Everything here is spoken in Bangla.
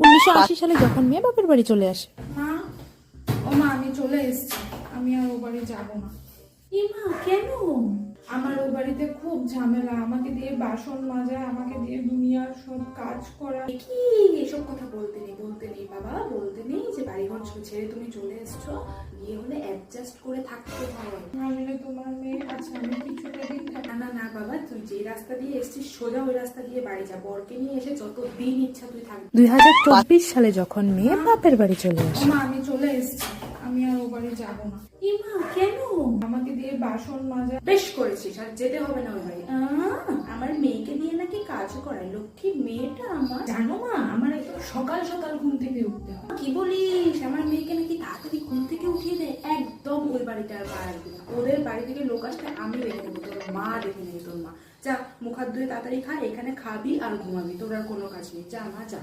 1980 সালে যখন মেয়ে বাপের বাড়ি চলে আসে। মা, ও মা, আমি চলে এসেছি। আমি আর ও বাড়ি যাবো না। এ মা, কেন? আমার ও বাড়িতে খুব ঝামেলা, আমাকে দিয়ে বাসন মাজা, আমাকে দিয়ে দুনিয়ার সব কাজ করা। কি এসব কথা বলতে নেই বাবা, বলতে নেই যে বাড়িঘর ছেড়ে তুমি চলে এসছো, বিয়ে হলে অ্যাডজাস্ট করে থাকতে হয়। আমি তোমার মেয়ে, আচ্ছা আমি কিছুটা দিন থাকি। না না না বাবা, তুই যে রাস্তা দিয়ে এসছিস সোজা ওই রাস্তা দিয়ে বাড়ি যা। বরকে নিয়ে এসে যত দিন ইচ্ছা তুই থাকবি। 2024 সালে যখন মেয়ে বাপের বাড়ি চলে ও আসে। মা, আমি চলে এসেছি। আমি আর ও বাড়ি যাবো না। এ মা, কেন? আমাকে দিয়ে বাসন মাজা। বেশ করেছিস, আর যেতে হবে না ওই বাড়ি। আমার মেয়েকে দিয়ে নাকি কাজ করায়, লক্ষ্মী মেয়েটা আমার। জানো মা, আমার একদম সকাল সকাল ঘুম থেকে উঠতে হয়। কি বলিস? আমার মেয়েকে নাকি তাড়াতাড়ি ঘুম থেকে উঠিয়ে দেয়। একদম ওই বাড়িটা আর পা রাখবি না। ওদের বাড়ি থেকে লোক আসলে আমি রেখে দেবো, তোর মা রেখে নেবে। তোর মা যা, মুখ হাত ধুয়ে তাড়াতাড়ি খা, এখানে খাবি আর ঘুমাবি, তোর আর কোনো কাজ নেই। যা মা, যা।